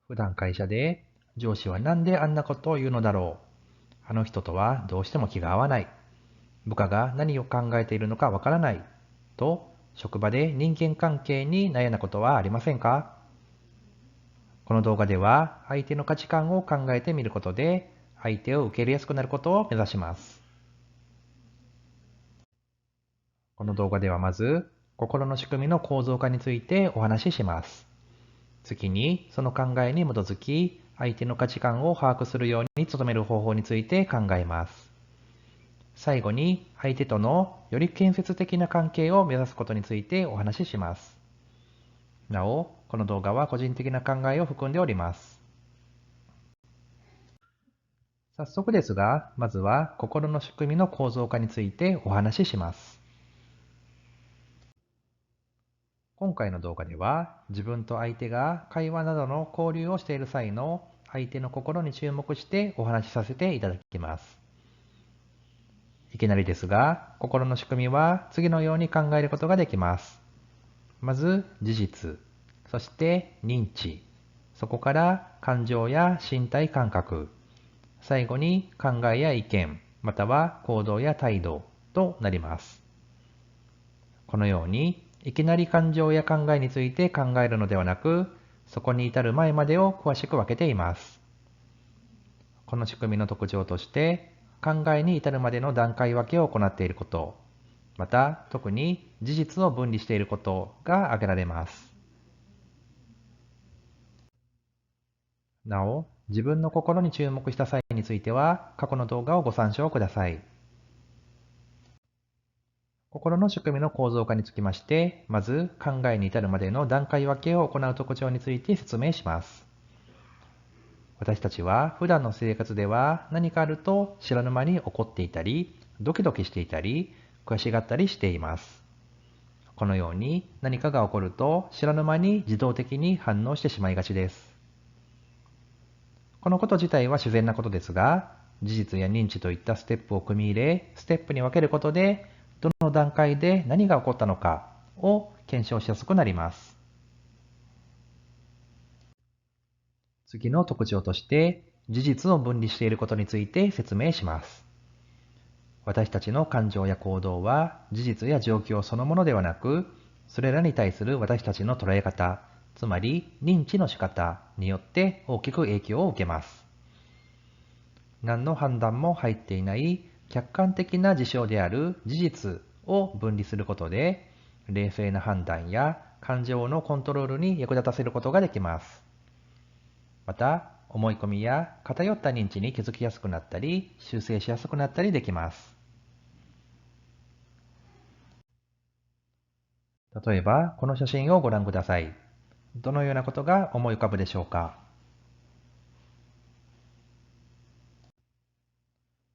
普段会社で上司はなんであんなことを言うのだろう。あの人とはどうしても気が合わない。部下が何を考えているのかわからない。と、職場で人間関係に悩んだことはありませんか？この動画では相手の価値観を考えてみることで相手を受け入れやすくなることを目指します。この動画ではまず、心の仕組みの構造化についてお話しします。次に、その考えに基づき、相手の価値観を把握するように努める方法について考えます。最後に、相手とのより建設的な関係を目指すことについてお話しします。なお、この動画は個人的な考えを含んでおります。早速ですが、まずは心の仕組みの構造化についてお話しします。今回の動画では、自分と相手が会話などの交流をしている際の相手の心に注目してお話しさせていただきます。いきなりですが、心の仕組みは次のように考えることができます。まず、事実、そして認知、そこから感情や身体感覚、最後に考えや意見、または行動や態度となります。このように、いきなり感情や考えについて考えるのではなく、そこに至る前までを詳しく分けています。この仕組みの特徴として、考えに至るまでの段階分けを行っていること、また特に事実を分離していることが挙げられます。なお、自分の心に注目した際については、過去の動画をご参照ください。心の仕組みの構造化につきまして、まず考えに至るまでの段階分けを行う特徴について説明します。私たちは普段の生活では何かあると知らぬ間に怒っていたり、ドキドキしていたり、悔しがったりしています。このように何かが起こると知らぬ間に自動的に反応してしまいがちです。このこと自体は自然なことですが、事実や認知といったステップを組み入れ、ステップに分けることで、どの段階で何が起こったのかを検証しやすくなります。次の特徴として、事実を分離していることについて説明します。私たちの感情や行動は事実や状況そのものではなく、それらに対する私たちの捉え方、つまり認知の仕方によって大きく影響を受けます。何の判断も入っていない客観的な事象である事実を分離することで、冷静な判断や感情のコントロールに役立たせることができます。また、思い込みや偏った認知に気づきやすくなったり、修正しやすくなったりできます。例えば、この写真をご覧ください。どのようなことが思い浮かぶでしょうか？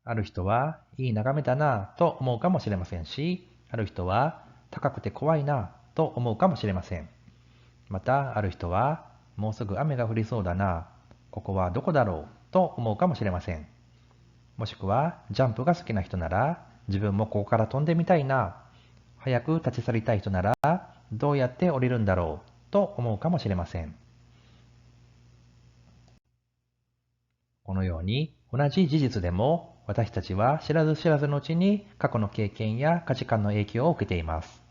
ある人は、いい眺めだなぁと思うかもしれませんし、ある人は、高くて怖いなぁと思うかもしれません。また、ある人は、もうすぐ雨が降りそうだなぁ、ここはどこだろうと思うかもしれません。もしくは、ジャンプが好きな人なら、自分もここから飛んでみたいなぁ、早く立ち去りたい人なら、どうやって降りるんだろうと思うかもしれません。このように同じ事実でも私たちは知らず知らずのうちに過去の経験や価値観の影響を受けています。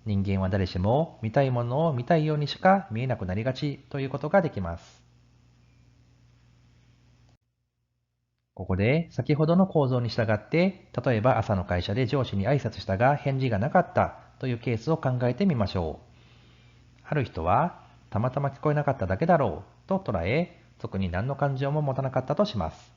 人間は誰しも見たいものを見たいようにしか見えなくなりがちということができます。ここで先ほどの構造に従って、例えば朝の会社で上司に挨拶したが返事がなかったというケースを考えてみましょう。ある人はたまたま聞こえなかっただけだろうと捉え、特に何の感情も持たなかったとします。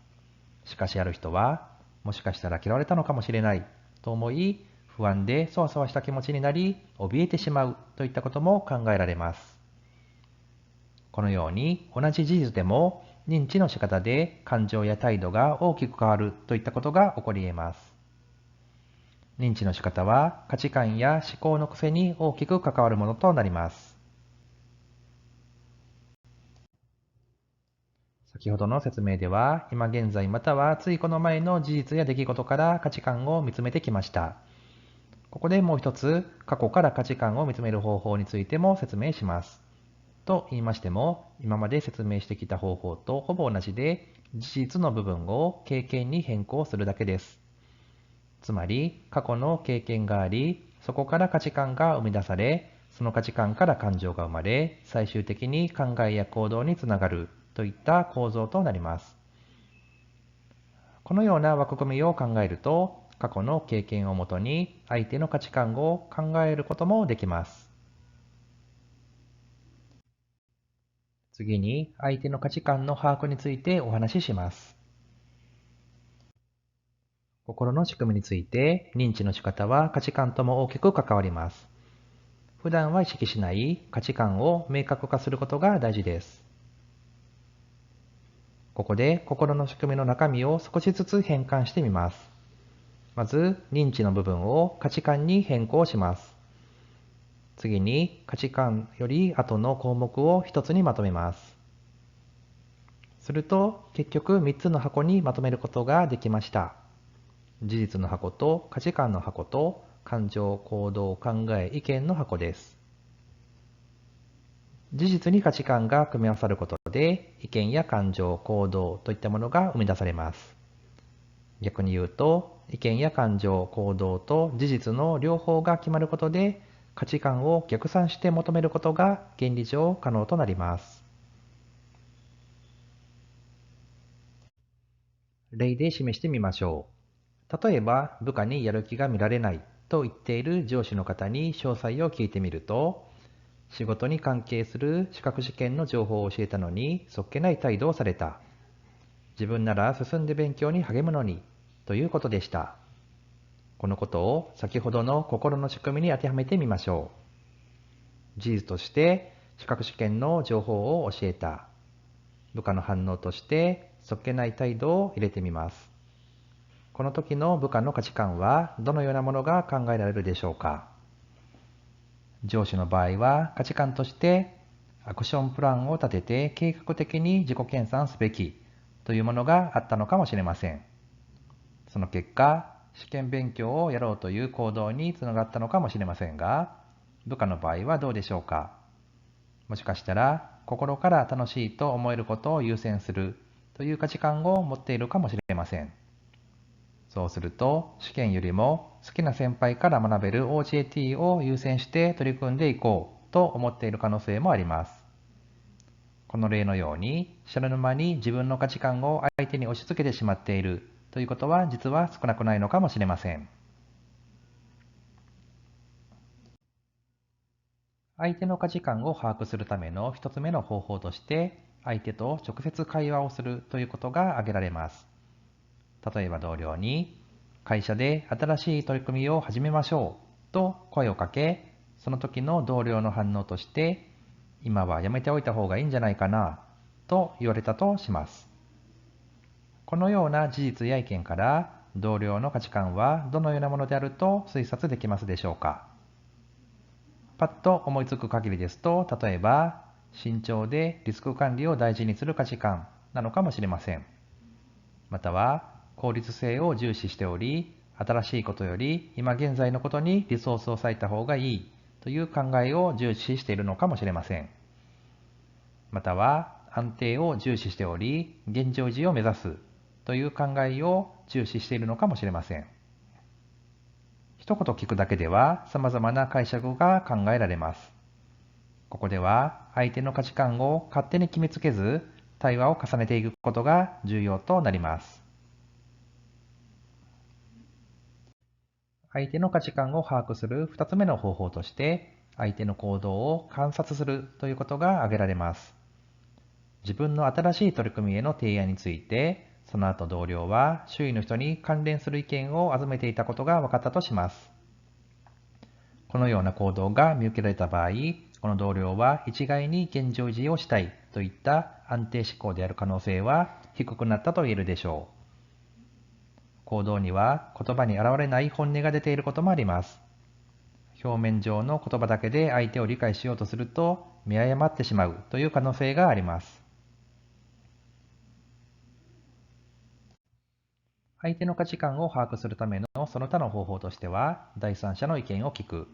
しかしある人は、もしかしたら嫌われたのかもしれないと思い、不安でそわそわした気持ちになり、怯えてしまうといったことも考えられます。このように同じ事実でも認知の仕方で感情や態度が大きく変わるといったことが起こり得ます。認知の仕方は価値観や思考の癖に大きく関わるものとなります。先ほどの説明では、今現在またはついこの前の事実や出来事から価値観を見つめてきました。ここでもう一つ、過去から価値観を見つめる方法についても説明します。と言いましても、今まで説明してきた方法とほぼ同じで、事実の部分を経験に変更するだけです。つまり、過去の経験があり、そこから価値観が生み出され、その価値観から感情が生まれ、最終的に考えや行動につながるといった構造となります。このような枠組みを考えると、過去の経験をもとに相手の価値観を考えることもできます。次に、相手の価値観の把握についてお話しします。心の仕組みについて、認知の仕方は価値観とも大きく関わります。普段は意識しない価値観を明確化することが大事です。ここで心の仕組みの中身を少しずつ変換してみます。まず、認知の部分を価値観に変更します。次に、価値観より後の項目を一つにまとめます。すると、結局3つの箱にまとめることができました。事実の箱と価値観の箱と感情、行動、考え、意見の箱です。事実に価値観が組み合わさることで、意見や感情、行動といったものが生み出されます。逆に言うと、意見や感情、行動と事実の両方が決まることで、価値観を逆算して求めることが原理上可能となります。例で示してみましょう。例えば、部下にやる気が見られないと言っている上司の方に詳細を聞いてみると、仕事に関係する資格試験の情報を教えたのに、そっけない態度をされた。自分なら進んで勉強に励むのに、ということでした。このことを先ほどの心の仕組みに当てはめてみましょう。事実として資格試験の情報を教えた。部下の反応としてそっけない態度を入れてみます。この時の部下の価値観はどのようなものが考えられるでしょうか。上司の場合は価値観としてアクションプランを立てて計画的に自己研鑽すべきというものがあったのかもしれません。その結果、試験勉強をやろうという行動につながったのかもしれませんが、部下の場合はどうでしょうか。もしかしたら、心から楽しいと思えることを優先するという価値観を持っているかもしれません。そうすると、試験よりも好きな先輩から学べる OJT を優先して取り組んでいこうと思っている可能性もあります。この例のように、知らぬ間に自分の価値観を相手に押し付けてしまっているということは実は少なくないのかもしれません。相手の価値観を把握するための一つ目の方法として、相手と直接会話をするということが挙げられます。例えば同僚に、会社で新しい取り組みを始めましょうと声をかけ、その時の同僚の反応として、今はやめておいた方がいいんじゃないかなと言われたとします。このような事実や意見から、同僚の価値観はどのようなものであると推察できますでしょうか。パッと思いつく限りですと、例えば、慎重でリスク管理を大事にする価値観なのかもしれません。または、効率性を重視しており、新しいことより今現在のことにリソースを割いた方がいいという考えを重視しているのかもしれません。または、安定を重視しており、現状維持を目指すという考えを重視しているのかもしれません。一言聞くだけでは様々な解釈が考えられます。ここでは相手の価値観を勝手に決めつけず、対話を重ねていくことが重要となります。相手の価値観を把握する二つ目の方法として、相手の行動を観察するということが挙げられます。自分の新しい取り組みへの提案について、その後同僚は周囲の人に関連する意見を集めていたことが分かったとします。このような行動が見受けられた場合、この同僚は一概に現状維持をしたいといった安定志向である可能性は低くなったと言えるでしょう。行動には言葉に現れない本音が出ていることもあります。表面上の言葉だけで相手を理解しようとすると見誤ってしまうという可能性があります。相手の価値観を把握するためのその他の方法としては、第三者の意見を聞く、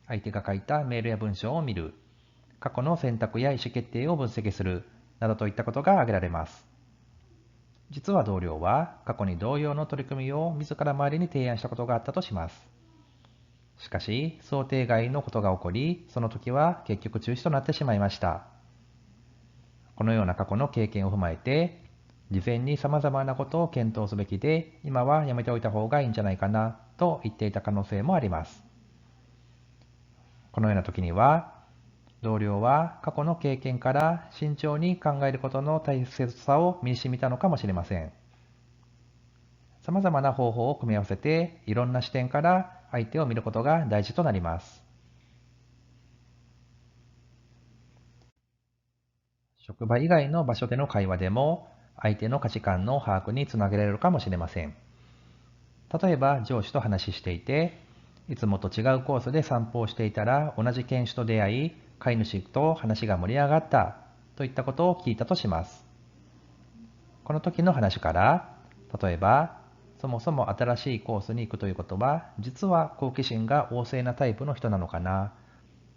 相手が書いたメールや文章を見る、過去の選択や意思決定を分析するなどといったことが挙げられます。実は同僚は過去に同様の取り組みを自ら周りに提案したことがあったとします。しかし、想定外のことが起こり、その時は結局中止となってしまいました。このような過去の経験を踏まえて、事前に様々なことを検討すべきで、今はやめておいた方がいいんじゃないかなと言っていた可能性もあります。このような時には、同僚は過去の経験から慎重に考えることの大切さを身に染みたのかもしれません。様々な方法を組み合わせて、いろんな視点から相手を見ることが大事となります。職場以外の場所での会話でも、相手の価値観の把握につなげられるかもしれません。例えば上司と話していて、いつもと違うコースで散歩をしていたら同じ犬種と出会い、飼い主と話が盛り上がったといったことを聞いたとします。この時の話から、例えば、そもそも新しいコースに行くということは、実は好奇心が旺盛なタイプの人なのかな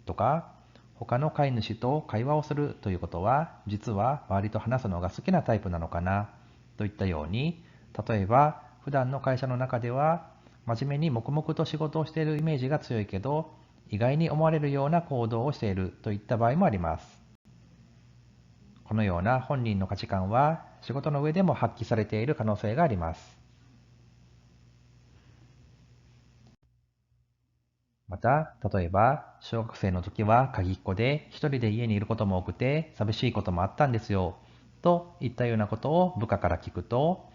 とか、他の飼い主と会話をするということは、実は周りと話すのが好きなタイプなのかなといったように、例えば普段の会社の中では真面目に黙々と仕事をしているイメージが強いけど、意外に思われるような行動をしているといった場合もあります。このような本人の価値観は仕事の上でも発揮されている可能性があります。また、例えば、小学生の時は鍵っ子で一人で家にいることも多くて寂しいこともあったんですよ、といったようなことを部下から聞くと、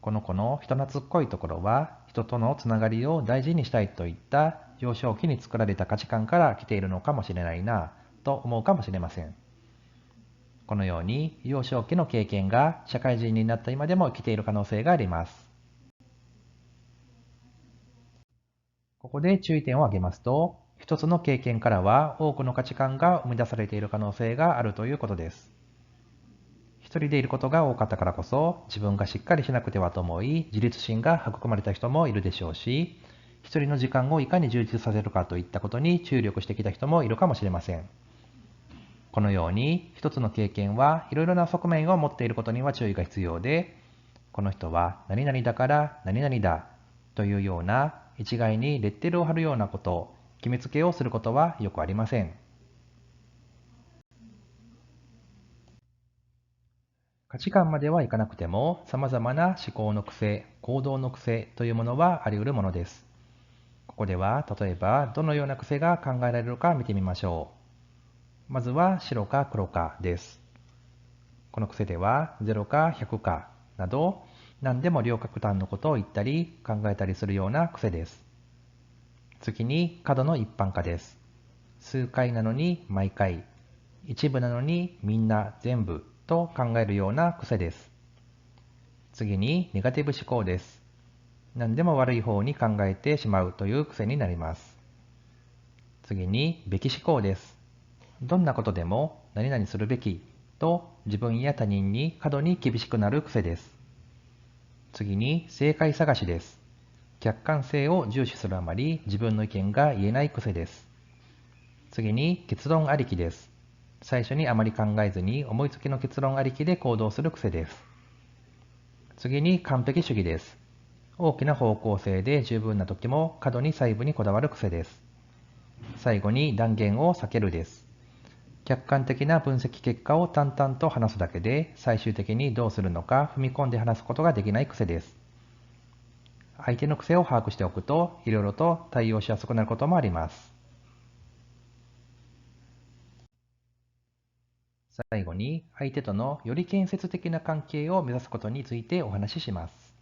この子の人懐っこいところは人とのつながりを大事にしたいといった幼少期に作られた価値観から来ているのかもしれないなと思うかもしれません。このように幼少期の経験が社会人になった今でも生きている可能性があります。ここで注意点を挙げますと、一つの経験からは多くの価値観が生み出されている可能性があるということです。一人でいることが多かったからこそ、自分がしっかりしなくてはと思い、自立心が育まれた人もいるでしょうし、一人の時間をいかに充実させるかといったことに注力してきた人もいるかもしれません。このように、一つの経験はいろいろな側面を持っていることには注意が必要で、この人は何々だから何々だというような一概にレッテルを貼るようなこと、決めつけをすることはよくありません。価値観まではいかなくても、様々な思考の癖、行動の癖というものはあり得るものです。ここでは、例えば、どのような癖が考えられるか見てみましょう。まずは、白か黒かです。この癖では、0か100かなど、何でも両極端のことを言ったり、考えたりするような癖です。次に、角の一般化です。数回なのに毎回、一部なのにみんな全部と考えるような癖です。次にネガティブ思考です。何でも悪い方に考えてしまうという癖になります。次にべき思考です。どんなことでも何々するべきと自分や他人に過度に厳しくなる癖です。次に正解探しです。客観性を重視するあまり自分の意見が言えない癖です。次に結論ありきです。最初にあまり考えずに思いつきの結論ありきで行動する癖です。次に完璧主義です。大きな方向性で十分な時も過度に細部にこだわる癖です。最後に断言を避けるです。客観的な分析結果を淡々と話すだけで最終的にどうするのか踏み込んで話すことができない癖です。相手の癖を把握しておくといろいろと対応しやすくなることもあります。最後に相手とのより建設的な関係を目指すことについてお話しします。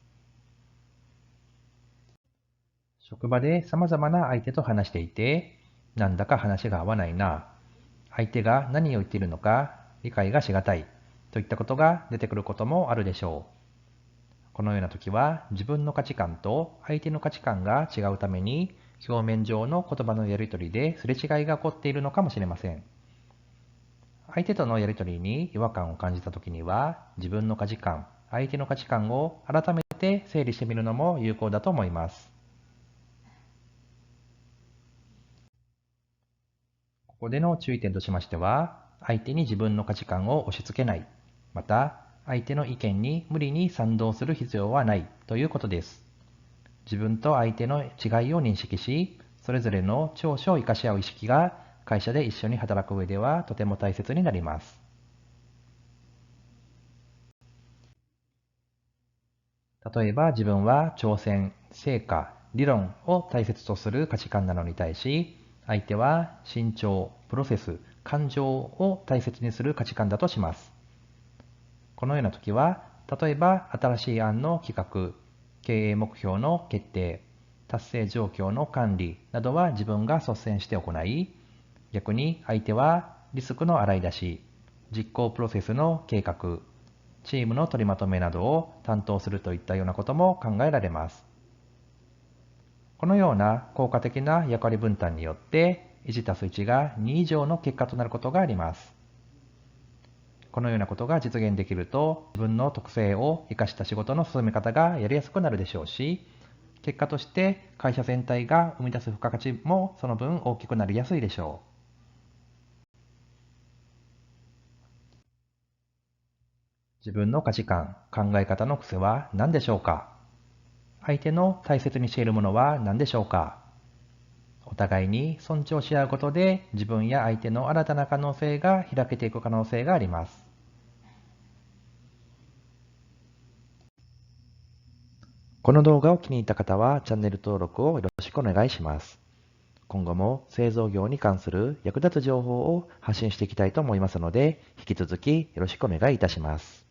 職場で様々な相手と話していて、なんだか話が合わないな、相手が何を言っているのか理解がしがたいといったことが出てくることもあるでしょう。このような時は自分の価値観と相手の価値観が違うために表面上の言葉のやり取りですれ違いが起こっているのかもしれません。相手とのやり取りに違和感を感じた時には自分の価値観、相手の価値観を改めて整理してみるのも有効だと思います。ここでの注意点としましては、相手に自分の価値観を押し付けない。また、相手の意見に無理に賛同する必要はないということです。自分と相手の違いを認識し、それぞれの長所を生かし合う意識が会社で一緒に働く上ではとても大切になります。例えば自分は挑戦、成果、理論を大切とする価値観なのに対し、相手は慎重、プロセス、感情を大切にする価値観だとします。このような時は、例えば新しい案の企画、経営目標の決定、達成状況の管理などは自分が率先して行い、逆に相手はリスクの洗い出し、実行プロセスの計画、チームの取りまとめなどを担当するといったようなことも考えられます。このような効果的な役割分担によって、1+1が2以上の結果となることがあります。このようなことが実現できると、自分の特性を生かした仕事の進め方がやりやすくなるでしょうし、結果として会社全体が生み出す付加価値もその分大きくなりやすいでしょう。自分の価値観、考え方の癖は何でしょうか？相手の大切にしているものは何でしょうか？お互いに尊重し合うことで自分や相手の新たな可能性が開けていく可能性があります。この動画を気に入った方はチャンネル登録をよろしくお願いします。今後も製造業に関する役立つ情報を発信していきたいと思いますので、引き続きよろしくお願いいたします。